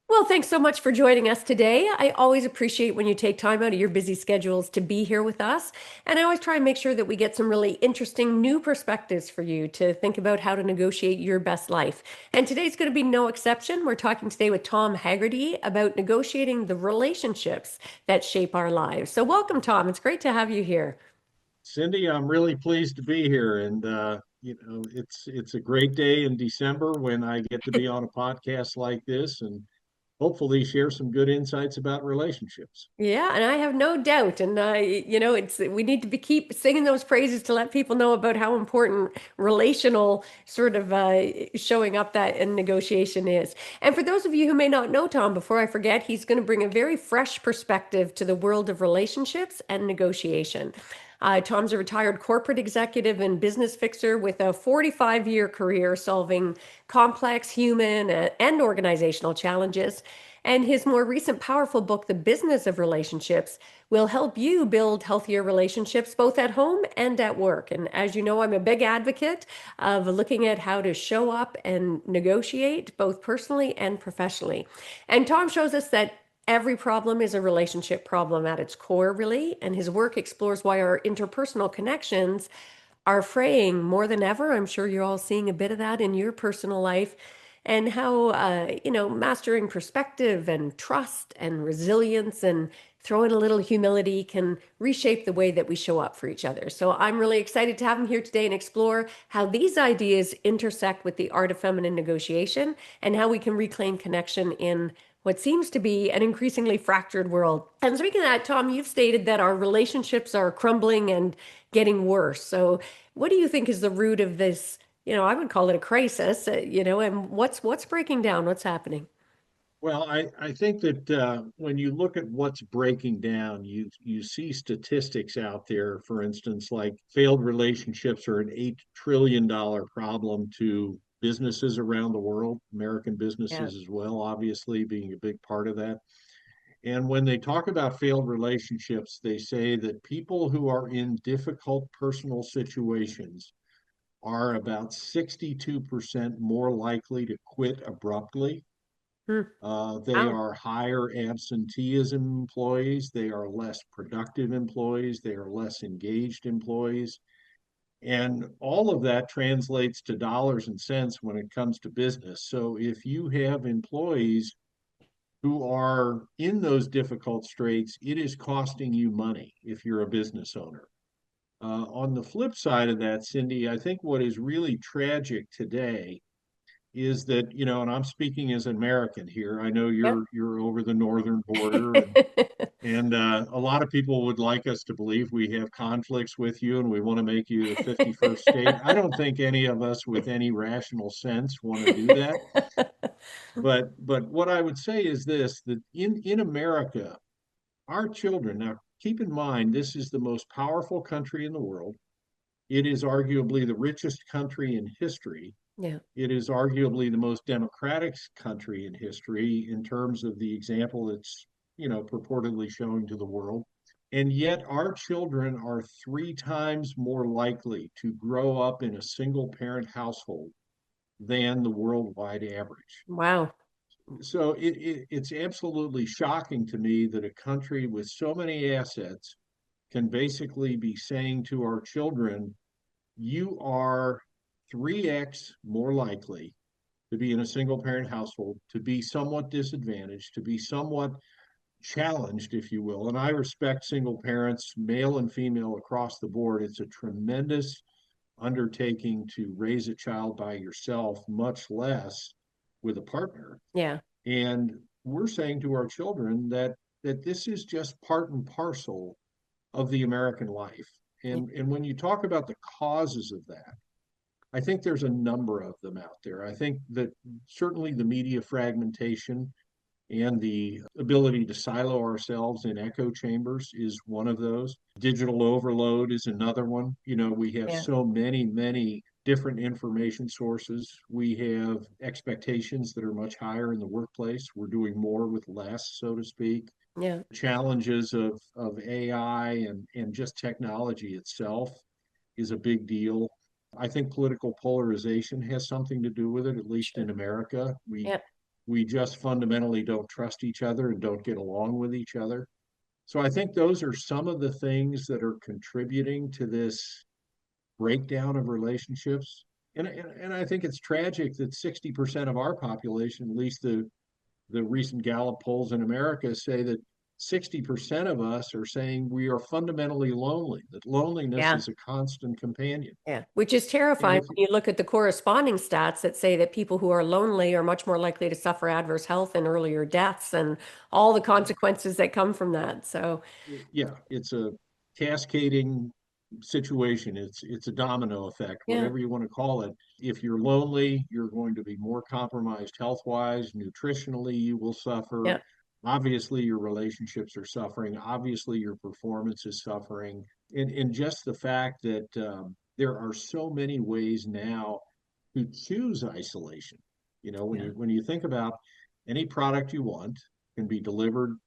Well, thanks so much for joining us today. I always appreciate when you take time out of your busy schedules to be here with us. And I always try and make sure that we get some really interesting new perspectives for you to think about how to negotiate your best life. And today's going to be no exception. We're talking today with Tom Hagerty about negotiating the relationships that shape our lives. So, welcome, Tom. It's great to have you here. Cindy, I'm really pleased to be here, and it's a great day in December when I get to be on a podcast like this, and hopefully share some good insights about relationships. Yeah, and I have no doubt. And it's we need to be keep singing those praises to let people know about how important relational sort of showing up that in negotiation is. And for those of you who may not know Tom, before I forget, he's going to bring a very fresh perspective to the world of relationships and negotiation. Tom's a retired corporate executive and business fixer with a 45-year career solving complex human and organizational challenges. And his more recent powerful book, The Business of Relationships, will help you build healthier relationships both at home and at work. And as you know, I'm a big advocate of looking at how to show up and negotiate both personally and professionally. And Tom shows us that every problem is a relationship problem at its core, really. And his work explores why our interpersonal connections are fraying more than ever. I'm sure you're all seeing a bit of that in your personal life, and how, mastering perspective and trust and resilience and throwing a little humility can reshape the way that we show up for each other. So I'm really excited to have him here today and explore how these ideas intersect with the art of feminine negotiation and how we can reclaim connection in what seems to be an increasingly fractured world. And speaking of that, Tom, you've stated that our relationships are crumbling and getting worse. So, what do you think is the root of this? I would call it a crisis, and what's breaking down? What's happening? Well, I think that when you look at what's breaking down, you see statistics out there, for instance, like failed relationships are an $8 trillion problem to businesses around the world, American Yeah. businesses as well, obviously being a big part of that. And when they talk about failed relationships, they say that people who are in difficult personal situations are about 62% more likely to quit abruptly. Hmm. They Wow. are higher absenteeism employees. They are less productive employees. They are less engaged employees. And all of that translates to dollars and cents when it comes to business. So if you have employees who are in those difficult straits, it is costing you money if you're a business owner. On the flip side of that, Cindy, I think what is really tragic today is that, and I'm speaking as an American here. I know Yep. you're over the northern border, and a lot of people would like us to believe we have conflicts with you and we want to make you the 51st state. I don't think any of us with any rational sense want to do that. But what I would say is this, that in America, our children, now keep in mind, this is the most powerful country in the world. It is arguably the richest country in history. Yeah. It is arguably the most democratic country in history in terms of the example it's, purportedly showing to the world. And yet our children are 3 times more likely to grow up in a single parent household than the worldwide average. Wow. So it's absolutely shocking to me that a country with so many assets can basically be saying to our children, you are 3x more likely to be in a single parent household, to be somewhat disadvantaged, to be somewhat challenged, if you will. And I respect single parents, male and female across the board. It's a tremendous undertaking to raise a child by yourself, much less with a partner. Yeah. And we're saying to our children that this is just part and parcel of the American life. Yeah. And when you talk about the causes of that, I think there's a number of them out there. I think that certainly the media fragmentation and the ability to silo ourselves in echo chambers is one of those. Digital overload is another one. We have Yeah. so many different information sources. We have expectations that are much higher in the workplace. We're doing more with less, so to speak. Yeah. Challenges of AI and just technology itself is a big deal. I think political polarization has something to do with it, at least Sure. in America. We Yeah. We just fundamentally don't trust each other and don't get along with each other. So I think those are some of the things that are contributing to this breakdown of relationships. And I think it's tragic that 60% of our population, at least the recent Gallup polls in America, say that 60% of us are saying we are fundamentally lonely, that loneliness Yeah. is a constant companion. Yeah, which is And terrifying if when you look at the corresponding stats that say that people who are lonely are much more likely to suffer adverse health and earlier deaths and all the consequences that come from that. So, yeah, it's a cascading situation. It's a domino effect, yeah, whatever you want to call it. If you're lonely, you're going to be more compromised health-wise, nutritionally, you will suffer. yeah, Obviously, your relationships are suffering. Obviously, your performance is suffering. And just the fact that there are so many ways now to choose isolation. You know, yeah, when you think about any product you want can be delivered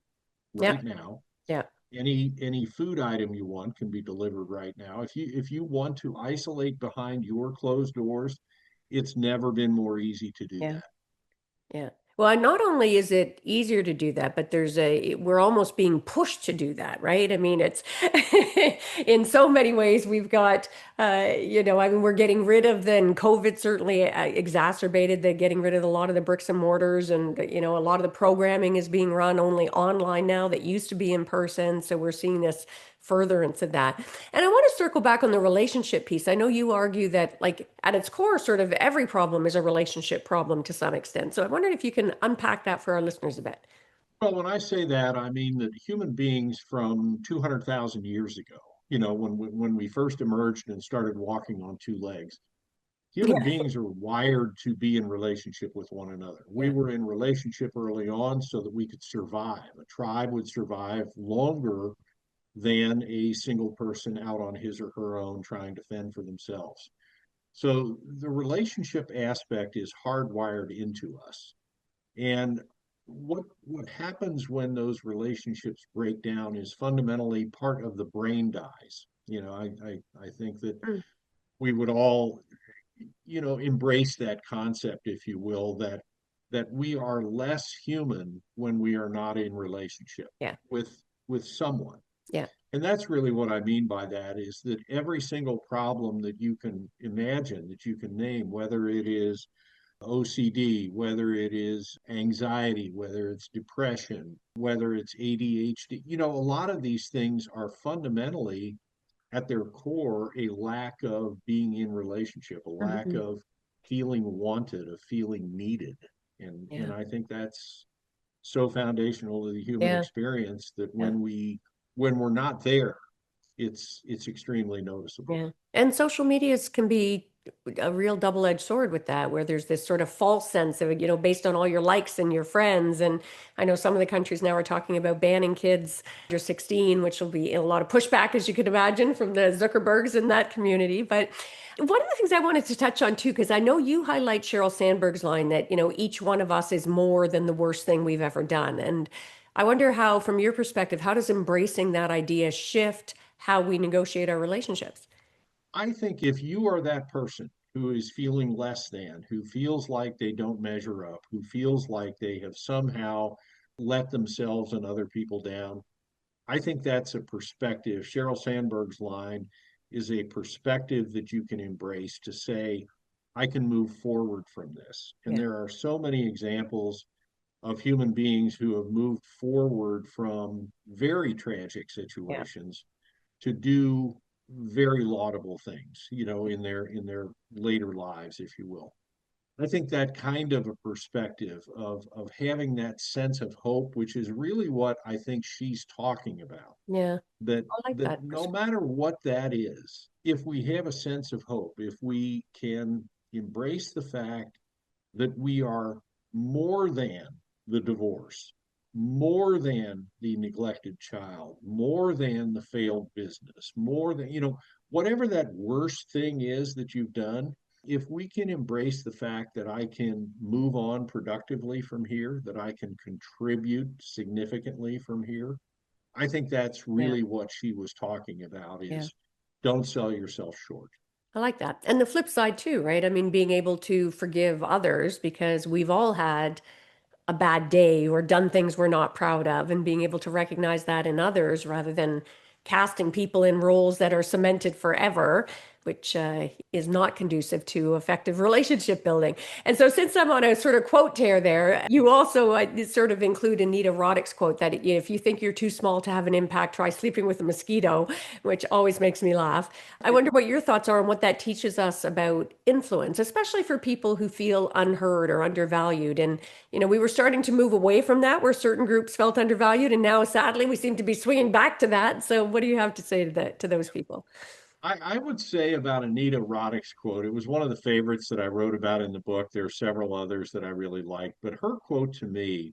yeah, right now. yeah, Any food item you want can be delivered right now. If you want to isolate behind your closed doors, it's never been more easy to do yeah. that. Yeah. Well, not only is it easier to do that, but we're almost being pushed to do that, right? I mean, it's in so many ways we've got, I mean, we're getting rid of then COVID certainly exacerbated the getting rid of a lot of the bricks and mortars and, a lot of the programming is being run only online now that used to be in person. So we're seeing this furtherance of that. And I want to circle back on the relationship piece. I know you argue that, like, at its core, sort of every problem is a relationship problem to some extent. So I wondered if you can unpack that for our listeners a bit. Well, when I say that, I mean that human beings from 200,000 years ago, when we first emerged and started walking on two legs, human Yeah, beings are wired to be in relationship with one another. We yeah, were in relationship early on so that we could survive. A tribe would survive longer than a single person out on his or her own trying to fend for themselves. So the relationship aspect is hardwired into us. And what happens when those relationships break down is fundamentally part of the brain dies. I think that mm, we would all, embrace that concept, if you will, that we are less human when we are not in relationship yeah, with someone. yeah, And that's really what I mean by that is that every single problem that you can imagine, that you can name, whether it is OCD, whether it is anxiety, whether it's depression, whether it's ADHD, a lot of these things are fundamentally at their core a lack of being in relationship, a lack mhm, of feeling wanted, of feeling needed. And yeah, I think that's so foundational to the human yeah, experience that yeah. when we're not there, it's extremely noticeable. Yeah. And social medias can be a real double-edged sword with that, where there's this sort of false sense of, based on all your likes and your friends. And I know some of the countries now are talking about banning kids under 16, which will be a lot of pushback, as you could imagine, from the Zuckerbergs in that community. But one of the things I wanted to touch on too, because I know you highlight Sheryl Sandberg's line that, each one of us is more than the worst thing we've ever done. And I wonder how, from your perspective, how does embracing that idea shift how we negotiate our relationships? I think if you are that person who is feeling less than, who feels like they don't measure up, who feels like they have somehow let themselves and other people down, I think that's a perspective. Sheryl Sandberg's line is a perspective that you can embrace to say, I can move forward from this. And Yeah, there are so many examples of human beings who have moved forward from very tragic yeah, situations to do very laudable things, in their later lives, if you will. I think that kind of a perspective of having that sense of hope, which is really what I think she's talking about, yeah. that I like that that no perspective. matter what that is, if we have a sense of hope, if we can embrace the fact that we are more than the divorce, more than the neglected child, more than the failed business, more than, whatever that worst thing is that you've done, if we can embrace the fact that I can move on productively from here, that I can contribute significantly from here, I think that's Yeah, really what she was talking about yeah. is don't sell yourself short. I like that. And the flip side too, right? I mean, being able to forgive others because we've all had a bad day or done things we're not proud of, and being able to recognize that in others rather than casting people in roles that are cemented forever, which is not conducive to effective relationship building. And so, since I'm on a sort of quote tear there, you also sort of include Anita Roddick's quote that if you think you're too small to have an impact, try sleeping with a mosquito, which always makes me laugh. I wonder what your thoughts are on what that teaches us about influence, especially for people who feel unheard or undervalued. And, we were starting to move away from that where certain groups felt undervalued. And now, sadly, we seem to be swinging back to that. So, what do you have to say to that, to those people? I would say about Anita Roddick's quote, it was one of the favorites that I wrote about in the book. There are several others that I really like, but her quote to me,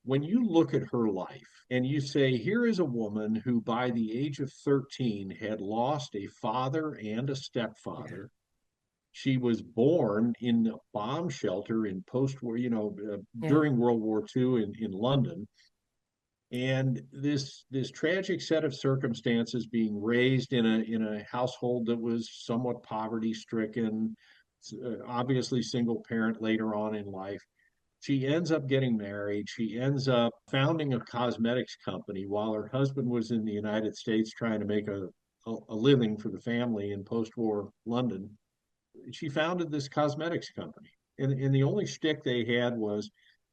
when you look at her life and you say, here is a woman who by the age of 13 had lost a father and a Yeah. stepfather. She was born in a bomb shelter in post-war, Yeah. during World War II in London. And this tragic set of circumstances, being raised in a household that was somewhat poverty stricken, obviously single parent later on in life. She ends up getting married. She ends up founding a cosmetics company while her husband was in the United States trying to make a living for the family in post-war London. She founded this cosmetics company. And the only shtick they had was,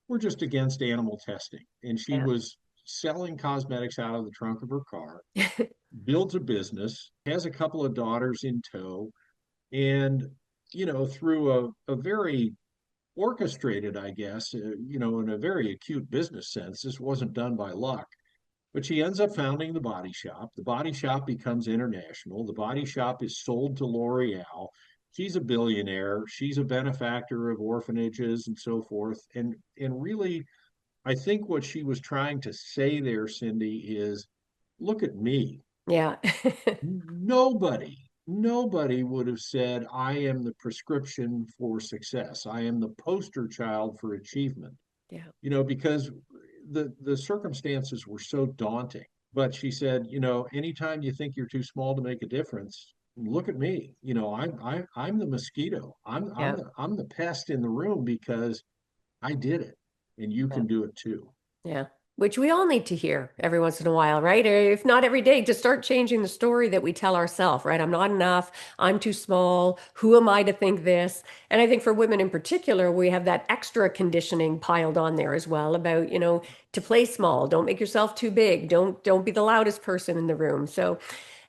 we're just against animal testing. And she Yeah. was selling cosmetics out of the trunk of her car, builds a business, has a couple of daughters in tow, and through a very orchestrated, I guess, in a very acute business sense. This wasn't done by luck. But she ends up founding the body shop. The body shop becomes international. The body shop is sold to L'Oreal. She's a billionaire. She's a benefactor of orphanages and so forth. And really, I think what she was trying to say there, Cindy, is look at me. Yeah. Nobody would have said, I am the prescription for success. I am the poster child for achievement, Yeah. because the circumstances were so daunting. But she said, anytime you think you're too small to make a difference, look at me. I'm the mosquito. Yeah. I'm the pest in the room because I did it, and you Yeah. can do it too. Yeah. Which we all need to hear every once in a while, right? Or if not every day, to start changing the story that we tell ourselves, right? I'm not enough. I'm too small. Who am I to think this? And I think for women in particular, we have that extra conditioning piled on there as well about, to play small. Don't make yourself too big. Don't be the loudest person in the room. So,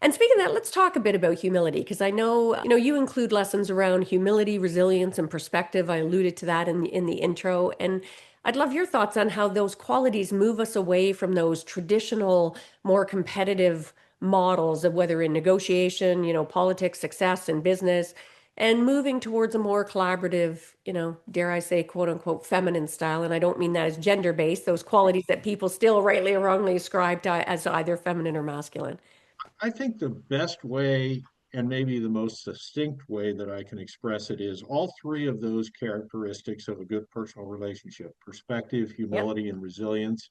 and speaking of that, let's talk a bit about humility, because I know, you include lessons around humility, resilience, and perspective. I alluded to that in the intro. And I'd love your thoughts on how those qualities move us away from those traditional, more competitive models of whether in negotiation, politics, success, and business, and moving towards a more collaborative, dare I say, quote unquote, feminine style. And I don't mean that as gender based, those qualities that people still rightly or wrongly ascribe to as either feminine or masculine. I think the best way, and maybe the most succinct way that I can express it, is all three of those characteristics of a good personal relationship: perspective, Yep. humility, and resilience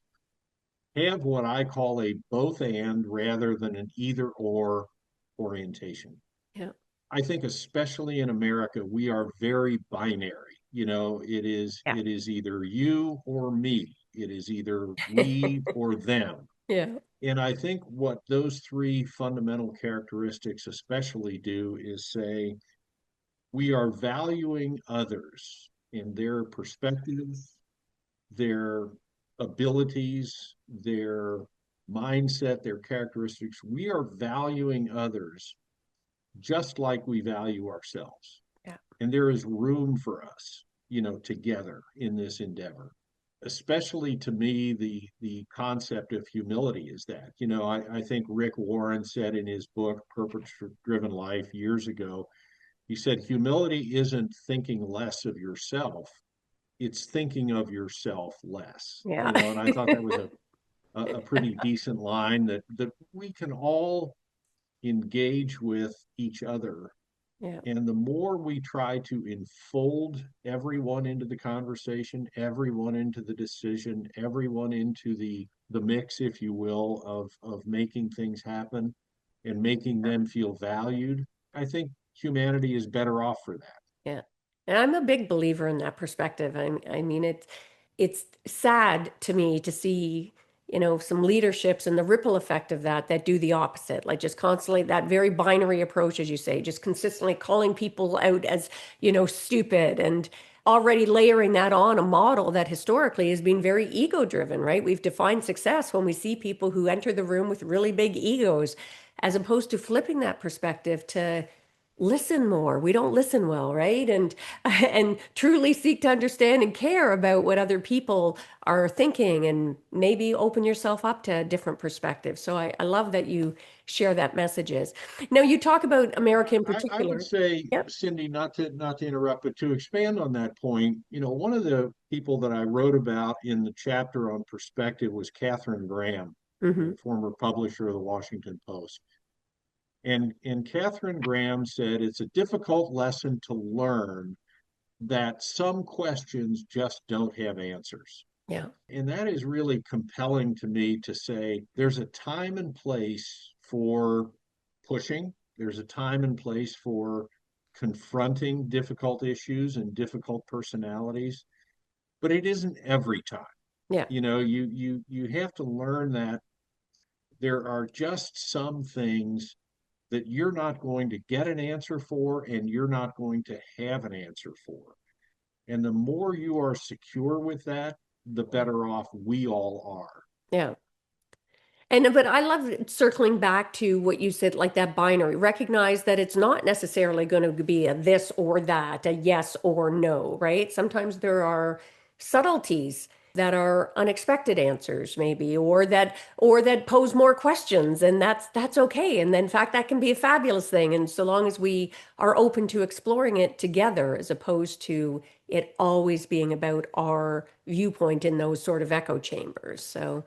have what I call a both and rather than an either or orientation. Yeah. I think especially in America, we are very binary. It is Yeah. it is either you or me. It is either we or them. Yeah. And I think what those three fundamental characteristics especially do is say we are valuing others in their perspectives, their abilities, their mindset, their characteristics. We are valuing others just like we value ourselves. Yeah. And there is room for us, together in this endeavor. Especially to me, the concept of humility is that. I think Rick Warren said in his book, Purpose Driven Life, years ago, he said, humility isn't thinking less of yourself, it's thinking of yourself less. Yeah. And I thought that was a pretty decent line that we can all engage with each other. Yeah. And the more we try to enfold everyone into the conversation, everyone into the decision, everyone into the mix, if you will, of making things happen and making them feel valued, I think humanity is better off for that. Yeah. And I'm a big believer in that perspective. I mean, it. it's sad to me to see, some leaderships and the ripple effect of that that do the opposite, like just constantly that very binary approach, as you say, just consistently calling people out as, stupid and already layering that on a model that historically has been very ego driven, right? We've defined success when we see people who enter the room with really big egos, as opposed to flipping that perspective to listen more. We don't listen well, right? And and truly seek to understand and care about what other people are thinking and maybe open yourself up to different perspectives. So I love that you share that messages. Now you talk about America in I would particular. say, Yep. Cindy, not to interrupt, but to expand on that point, one of the people that I wrote about in the chapter on perspective was Catherine Graham, Hmm. the former publisher of the Washington Post. And Catherine Graham said it's a difficult lesson to learn that some questions just don't have answers. Yeah. And that is really compelling to me to say there's a time and place for pushing, there's a time and place for confronting difficult issues and difficult personalities, but it isn't every time. Yeah. You have to learn that there are just some things that you're not going to get an answer for and you're not going to have an answer for. And the more you are secure with that, the better off we all are. Yeah. And but I love circling back to what you said, like that binary. Recognize that it's not necessarily going to be a this or that, a yes or no, right? Sometimes there are subtleties that are unexpected answers, maybe, or that pose more questions, and that's okay. And then, in fact, that can be a fabulous thing. And so long as we are open to exploring it together, as opposed to it always being about our viewpoint in those sort of echo chambers. So.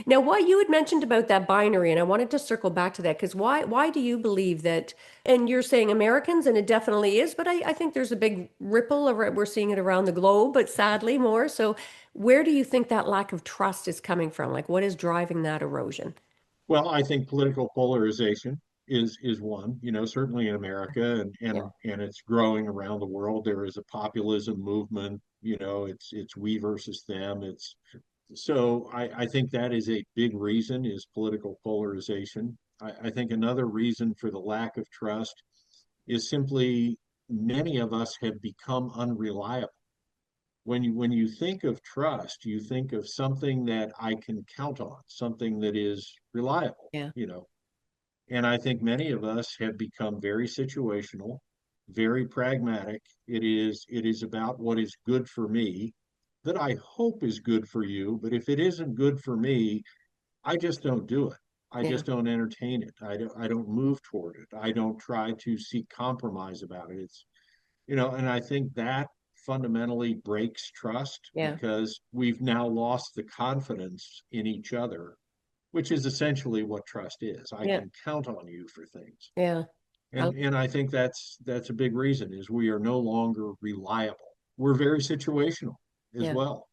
Now, what you had mentioned about that binary, and I wanted to circle back to that because why do you believe that? And you're saying Americans, and it definitely is, but I think there's a big ripple. We're seeing it around the globe, but sadly more. So, where do you think that lack of trust is coming from? Like, what is driving that erosion? Well, I think political polarization is one, certainly in America Yeah, and it's growing around the world. There is a populism movement, it's we versus them. It's so I think that is a big reason is political polarization. I think another reason for the lack of trust is simply many of us have become unreliable. When you think of trust, you think of something that I can count on, something that is reliable, yeah, And I think many of us have become very situational, very pragmatic. It is about what is good for me that I hope is good for you, but if it isn't good for me, I just don't do it. I yeah, just don't entertain it. I don't move toward it. I don't try to seek compromise about it. And I think that fundamentally breaks trust yeah, because we've now lost the confidence in each other, which is essentially what trust is. I yeah, can count on you for things. yeah, I- And I think that's a big reason is we are no longer reliable. We're very situational as yeah, well.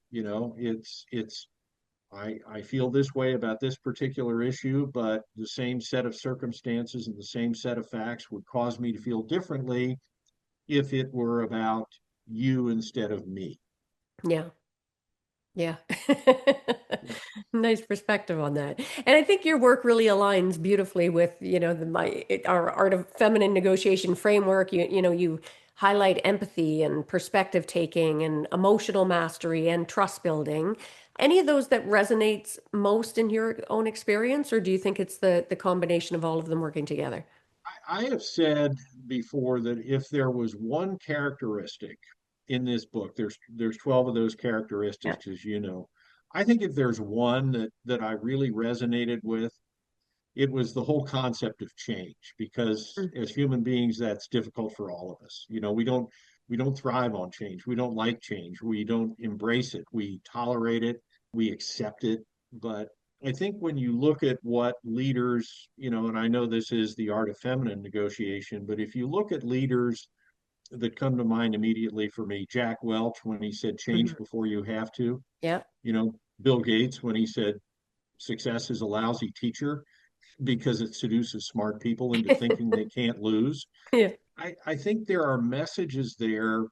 I feel this way about this particular issue, but the same set of circumstances and the same set of facts would cause me to feel differently if it were about you instead of me. yeah. Yeah. Nice perspective on that. And I think your work really aligns beautifully with, our art of feminine negotiation framework. You highlight empathy and perspective taking and emotional mastery and trust building. Any of those that resonates most in your own experience, or do you think it's the combination of all of them working together? I have said before that if there was one characteristic in this book, there's 12 of those Yeah. characteristics, as you know. I think if there's one that I really resonated with, it was the whole concept of change, because Mm. as human beings, that's difficult for all of us. We don't thrive on change. We don't like change. We don't embrace it. We tolerate it. We accept it. But I think when you look at what leaders, and I know this is the art of feminine negotiation, but if you look at leaders that come to mind immediately for me, Jack Welch, when he said change Mhm. before you have to, Yeah. Bill Gates, when he said success is a lousy teacher because it seduces smart people into thinking they can't lose. Yeah. I think there are messages there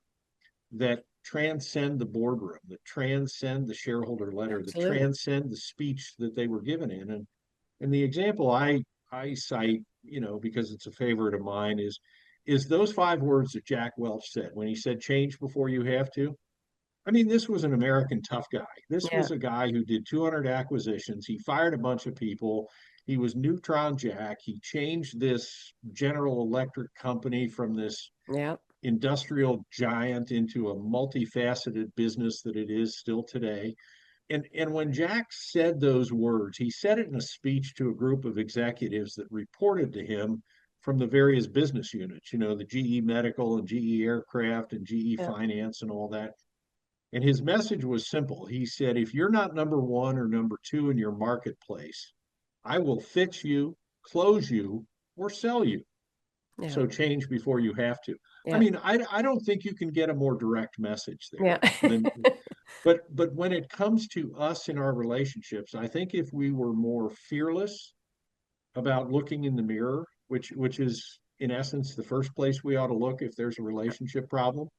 that transcend the boardroom, that transcend the shareholder letter, that Absolutely. transcend the speech that they were given in. And the example I cite, because it's a favorite of mine, is those 5 words that Jack Welch said when he said, "Change before you have to." I mean, this was an American tough guy. This Yeah. was a guy who did 200 acquisitions. He fired a bunch of people. He was Neutron Jack. He changed this General Electric company from this Yeah. industrial giant into a multifaceted business that it is still today. And when Jack said those words, he said it in a speech to a group of executives that reported to him from the various business units, the GE Medical and GE Aircraft and GE Yeah. Finance and all that. And his message was simple. He said, if you're not number one or number two in your marketplace, I will fix you, close you, or sell you. Yeah. So change before you have to. I Yeah. mean, I don't think you can get a more direct message there Yeah. than, but when it comes to us in our relationships, I think if we were more fearless about looking in the mirror, which is in essence the first place we ought to look if there's a relationship problem.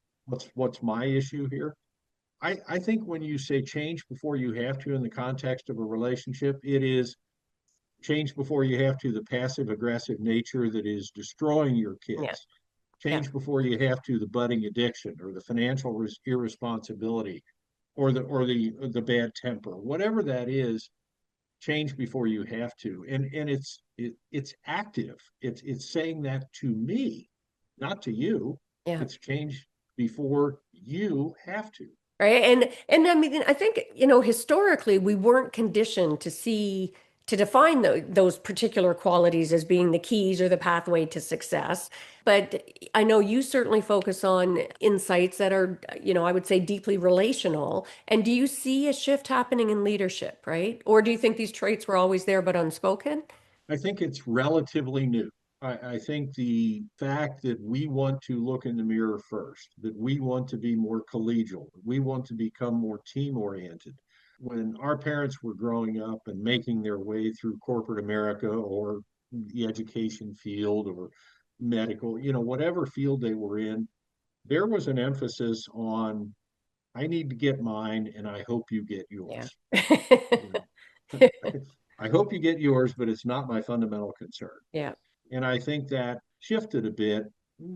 What's my issue here? I think when you say change before you have to in the context of a relationship, it is change before you have to the passive aggressive nature that is destroying your Yeah. kids. Yeah. Change before you have to the budding addiction or the financial irresponsibility or the bad temper, whatever that is. Change before you have to, and it's active. It's saying that to me, not to you. Yeah. It's change before you have to. Right. And I mean, I think, historically we weren't conditioned to define those particular qualities as being the keys or the pathway to success. But I know you certainly focus on insights that are, I would say deeply relational. And do you see a shift happening in leadership, right? Or do you think these traits were always there but unspoken? I think it's relatively new. I think the fact that we want to look in the mirror first, that we want to be more collegial, we want to become more team oriented. When our parents were growing up and making their way through corporate America or the education field or medical, whatever field they were in, there was an emphasis on, I need to get mine and I hope you get Yeah. yours. You I hope you get yours, but it's not my fundamental concern. Yeah. And I think that shifted a bit,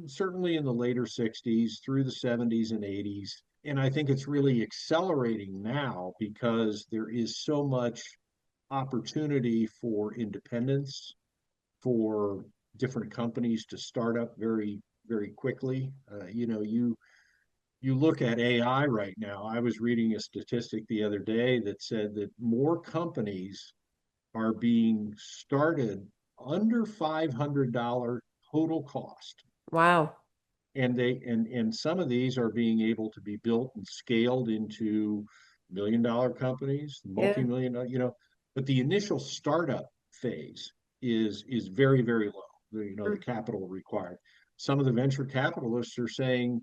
certainly in the later 60s through the 70s and 80s. And I think it's really accelerating now because there is so much opportunity for independence, for different companies to start up very, very quickly. You look at AI right now. I was reading a statistic the other day that said that more companies are being started under $500 total cost. Wow. And some of these are being able to be built and scaled into $1 million companies, Yeah. multi-million, but the initial startup phase is very, very low, the Mm. capital required. Some of the venture capitalists are saying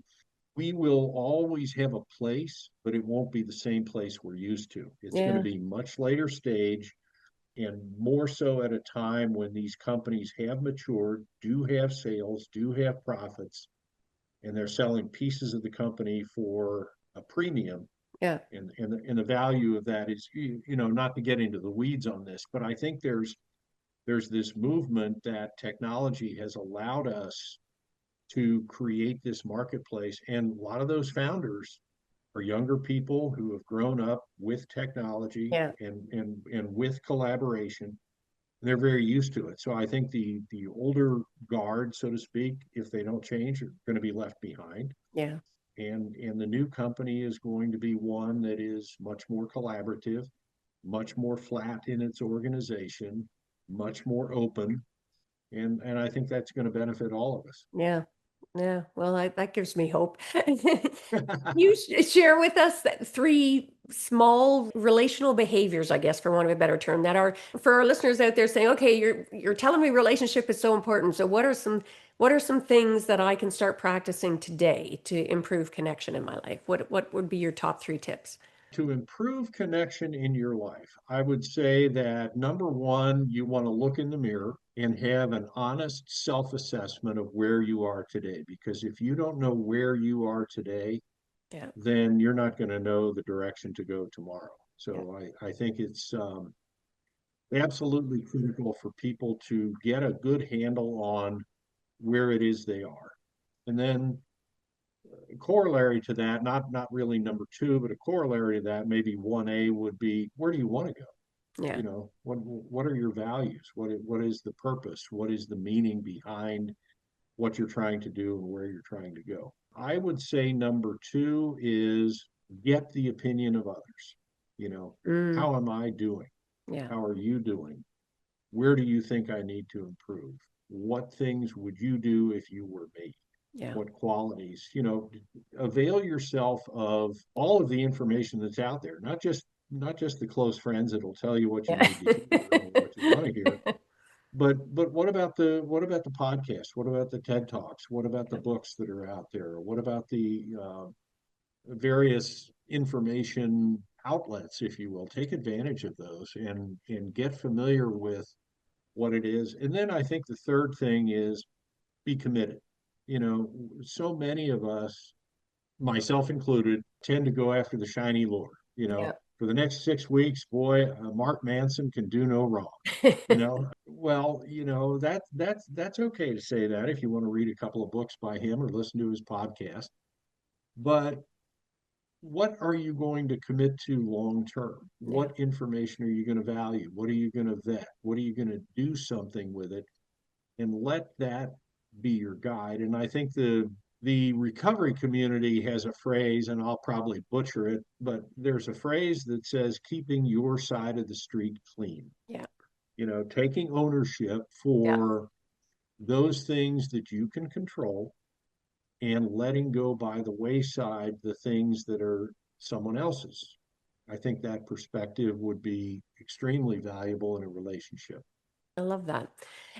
we will always have a place, but it won't be the same place we're used to. It's going to Yeah. be much later stage and more so at a time when these companies have matured, do have sales, do have profits, and they're selling pieces of the company for a premium. Yeah. And the value of that is, not to get into the weeds on this, but I think there's this movement that technology has allowed us to create this marketplace. And a lot of those founders are younger people who have grown up with technology Yeah. and with collaboration. They're very used to it. So I think the older guard, so to speak, if they don't change, are going to be left behind. Yeah. And the new company is going to be one that is much more collaborative, much more flat in its organization, much more open. And I think that's going to benefit all of us. Yeah. Yeah. Well, that gives me hope. You share with us that three small relational behaviors, I guess, for want of a better term, that are for our listeners out there saying, okay, you're telling me relationship is so important. So what are some things that I can start practicing today to improve connection in my life? What would be your top three tips? To improve connection in your life, I would say that number one, you want to look in the mirror and have an honest self assessment of where you are today. Because if you don't know where you are today, Yeah. then you're not going to know the direction to go tomorrow. Yeah. So I think it's absolutely critical for people to get a good handle on where it is they are. And then corollary to that, not really number two, but a corollary to that, maybe 1A would be, where do you want to go? Yeah. What are your values? What is the purpose? What is the meaning behind what you're trying to do and where you're trying to go? I would say number two is get the opinion of others. You know, Mm, how am I doing? yeah. How are you doing? Where do you think I need to improve? What things would you do if you were me? Yeah. What qualities? Avail yourself of all of the information that's out there, not just the close friends that'll tell you what you Yeah. need to hear or what you want to hear, but what about the podcast? What about the TED Talks? What about the books that are out there? What about the various information outlets, if you will? Take advantage of those and get familiar with what it is. And then I think the third thing is be committed. So many of us, myself included, tend to go after the shiny lure. Yeah. For the next 6 weeks, boy, Mark Manson can do no wrong. Well, that's okay to say that if you want to read a couple of books by him or listen to his podcast. But what are you going to commit to long term? Yeah. What information are you going to value? What are you going to vet? What are you going to do something with it? And let that be your guide. And I think the recovery community has a phrase, and I'll probably butcher it, but there's a phrase that says keeping your side of the street clean. Yeah. Taking ownership Yeah. for those things that you can control and letting go by the wayside the things that are someone else's. I think that perspective would be extremely valuable in a relationship. I love that.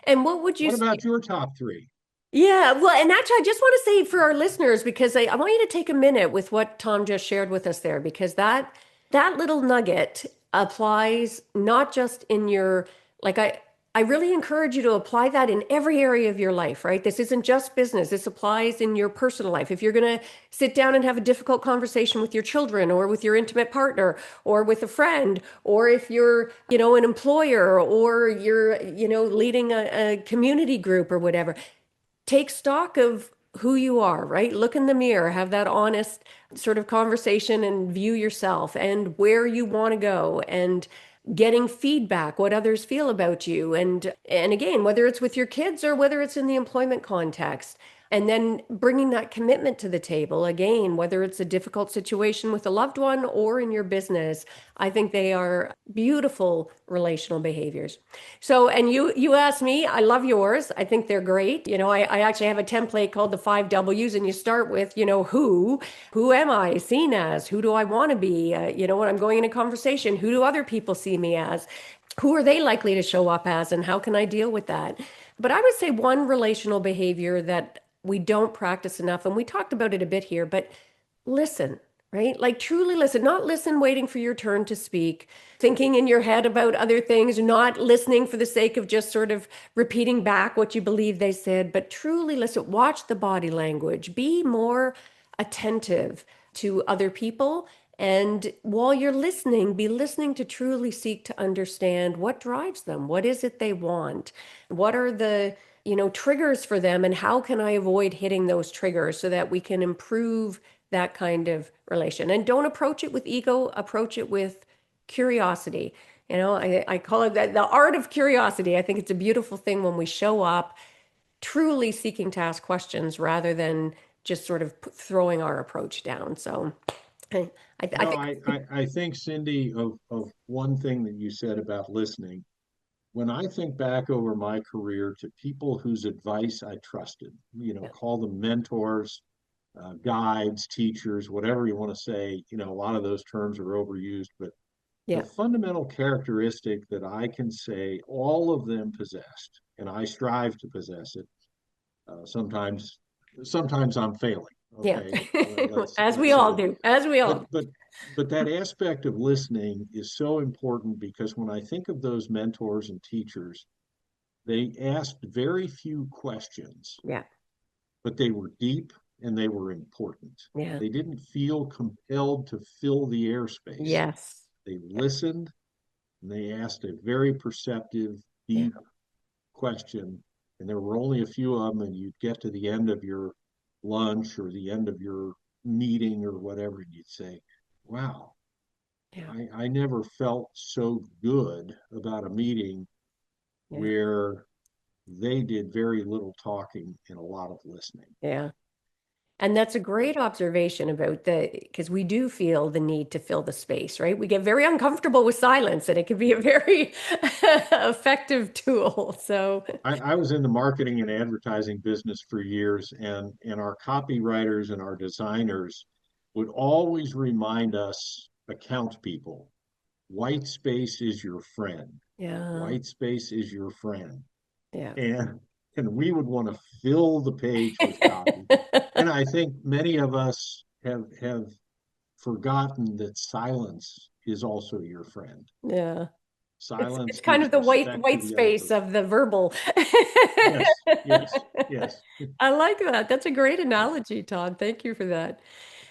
And what would you What say? about your top three? Yeah, well, and actually, I just want to say for our listeners, because I want you to take a minute with what Tom just shared with us there, because that little nugget applies not just in your like I really encourage you to apply that in every area of your life, right? This isn't just business. This applies in your personal life. If you're going to sit down and have a difficult conversation with your children or with your intimate partner or with a friend, or if you're, an employer or you're, leading a community group or whatever, take stock of who you are, right? Look in the mirror, have that honest sort of conversation and view yourself and where you want to go and getting feedback, what others feel about you. And again, whether it's with your kids or whether it's in the employment context, and then bringing that commitment to the table again, whether it's a difficult situation with a loved one or in your business, I think they are beautiful relational behaviors. So, and you asked me, I love yours. I think they're great. I actually have a template called the 5 W's, and you start with, who am I seen as? Who do I want to be? When I'm going in a conversation, who do other people see me as? Who are they likely to show up as, and how can I deal with that? But I would say one relational behavior that we don't practice enough, and we talked about it a bit here, but listen, right? Like truly listen, not listen waiting for your turn to speak, thinking in your head about other things, not listening for the sake of just sort of repeating back what you believe they said, but truly listen, watch the body language, be more attentive to other people. And while you're listening, be listening to truly seek to understand what drives them. What is it they want? What are the triggers for them, and how can I avoid hitting those triggers so that we can improve that kind of relation? And don't approach it with ego, approach it with curiosity. I call it that the art of curiosity. I think it's a beautiful thing when we show up truly seeking to ask questions rather than just sort of throwing our approach down. So I, I No, think, I think, Cindy, of one thing that you said about listening. When I think back over my career to people whose advice I trusted, yeah, call them mentors, guides, teachers, whatever you want to say, a lot of those terms are overused, but the yeah, fundamental characteristic that I can say all of them possessed, and I strive to possess it. Sometimes I'm failing. yeah. Okay, let's As we let's say all that. do, as we all But do. but but that aspect of listening is so important because when I think of those mentors and teachers, they asked very few questions, Yeah, but they were deep, and they were important. Yeah. They didn't feel compelled to fill the airspace. Yes. They listened and they asked a very perceptive, Yeah. deep question. And there were only a few of them, and you'd get to the end of your lunch or the end of your meeting or whatever, and you'd say, wow, Yeah. I never felt so good about a meeting Yeah. where they did very little talking and a lot of listening. Yeah. And that's a great observation about because we do feel the need to fill the space, right? We get very uncomfortable with silence, and it can be a very effective tool. So, I was in the marketing and advertising business for years, and our copywriters and our designers would always remind us account people, white space is your friend. yeah. White space is your friend. Yeah. And we would want to fill the page with copy. And I think many of us have forgotten that silence is also your friend. Yeah. It's Silence kind gives of the respect to white the other space person. of the verbal. Yes, yes, yes. I like that. That's a great analogy, Todd. Thank you for that.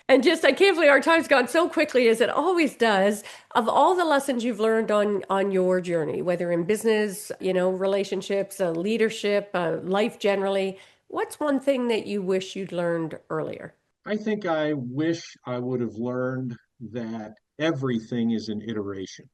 And just I can't believe our time's gone so quickly as it always does. Of all the lessons you've learned on your journey, whether in business, relationships, leadership, life generally, what's one thing that you wish you'd learned earlier? I think I wish I would have learned that everything is an iteration.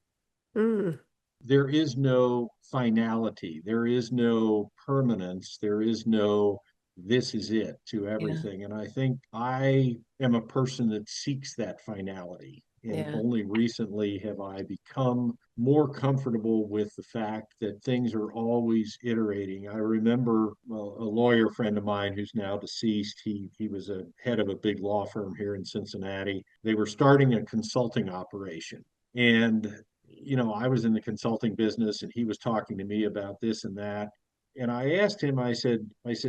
Mm, There is no finality, there is no permanence, there is no this is it to yeah, everything. And I think I am a person that seeks that finality. And yeah, only recently have I become more comfortable with the fact that things are always iterating. I remember a lawyer friend of mine who's now deceased. He was a head of a big law firm here in Cincinnati. They were starting a consulting operation. And I was in the consulting business and he was talking to me about this and that. And I asked him,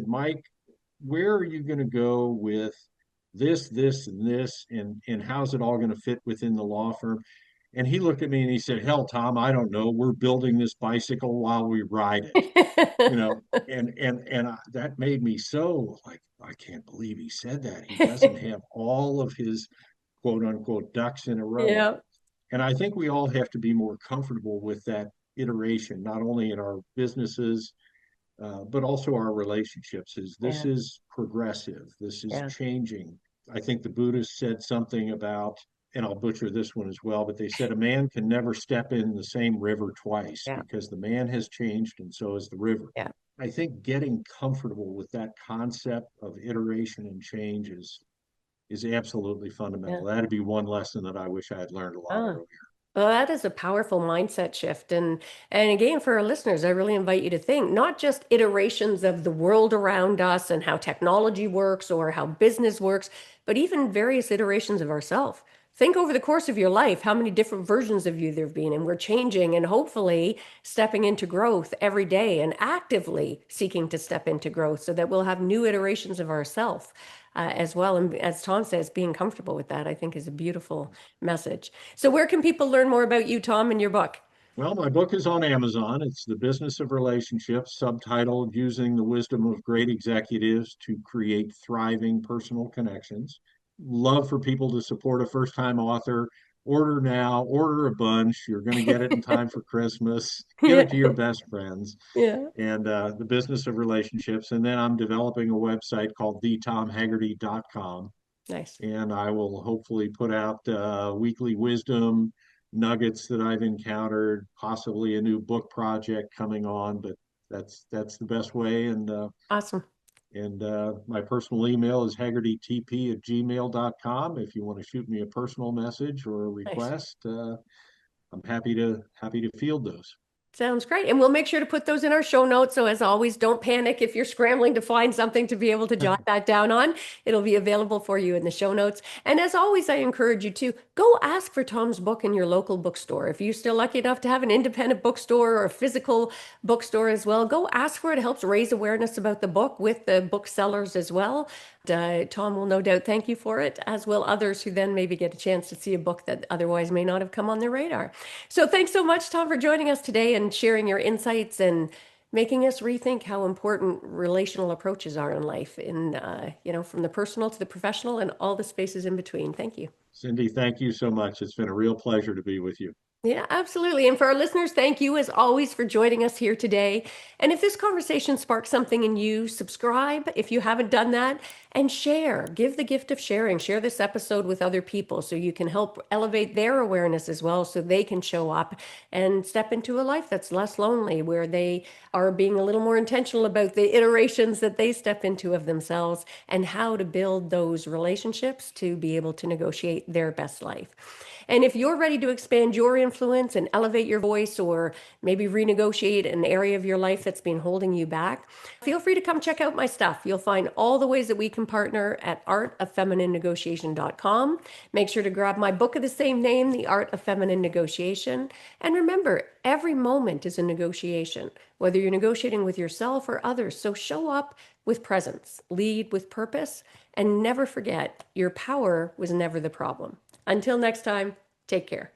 Mike, where are you going to go with this, and this, and how's it all going to fit within the law firm? And he looked at me and he said, hell, Tom, I don't know. We're building this bicycle while we ride it, you know. That made me so like, I can't believe he said that. He doesn't have all of his quote unquote ducks in a row. yeah, And I think we all have to be more comfortable with that iteration, not only in our businesses, but also our relationships. Is this yeah, is progressive? This is yeah, changing. I think the Buddhists said something about, and I'll butcher this one as well, but they said a man can never step in the same river twice yeah, because the man has changed and so has the river. yeah, I think getting comfortable with that concept of iteration and change is absolutely yeah. fundamental. That'd be one lesson that I wish I had learned a lot Ah. earlier. Well, that is a powerful mindset shift. And again, for our listeners, I really invite you to think not just iterations of the world around us and how technology works or how business works, but even various iterations of ourselves. Think over the course of your life, how many different versions of you there have been, and we're changing and hopefully stepping into growth every day and actively seeking to step into growth so that we'll have new iterations of ourselves as well. And as Tom says, being comfortable with that, I think, is a beautiful message. So where can people learn more about you, Tom, and your book? Well, my book is on Amazon. It's The Business of Relationships, subtitled Using the Wisdom of Great Executives to Create Thriving Personal Connections. Love for people to support a first time author. Order now, order a bunch. You're going to get it in time for Christmas. Give Yeah, it to your best friends. yeah, And The Business of Relationships. And then I'm developing a website called thetomhagerty.com, nice. and I will hopefully put out weekly wisdom nuggets that I've encountered, possibly a new book project coming on, but that's the best way. Awesome. And my personal email is haggertytp@gmail.com. If you want to shoot me a personal message or a Nice. request, I'm happy to field those. Sounds great. And we'll make sure to put those in our show notes. So, as always, don't panic if you're scrambling to find something to be able to jot that down on. It'll be available for you in the show notes. And as always, I encourage you to go ask for Tom's book in your local bookstore. If you're still lucky enough to have an independent bookstore or a physical bookstore as well, go ask for it. It helps raise awareness about the book with the booksellers as well. Tom will no doubt thank you for it, as will others who then maybe get a chance to see a book that otherwise may not have come on their radar. So thanks so much, Tom, for joining us today and sharing your insights and making us rethink how important relational approaches are in life, from the personal to the professional and all the spaces in between. Thank you. Cindy, thank you so much. It's been a real pleasure to be with you. Yeah, absolutely. And for our listeners, thank you as always for joining us here today. And if this conversation sparked something in you, subscribe if you haven't done that, and share. Give the gift of sharing. Share this episode with other people so you can help elevate their awareness as well so they can show up and step into a life that's less lonely, where they are being a little more intentional about the iterations that they step into of themselves and how to build those relationships to be able to negotiate their best life. And if you're ready to expand your influence and elevate your voice, or maybe renegotiate an area of your life that's been holding you back, feel free to come check out my stuff. You'll find all the ways that we can partner at artoffemininenegotiation.com. Make sure to grab my book of the same name, The Art of Feminine Negotiation. And remember, every moment is a negotiation, whether you're negotiating with yourself or others. So show up with presence, lead with purpose, and never forget your power was never the problem. Until next time, take care.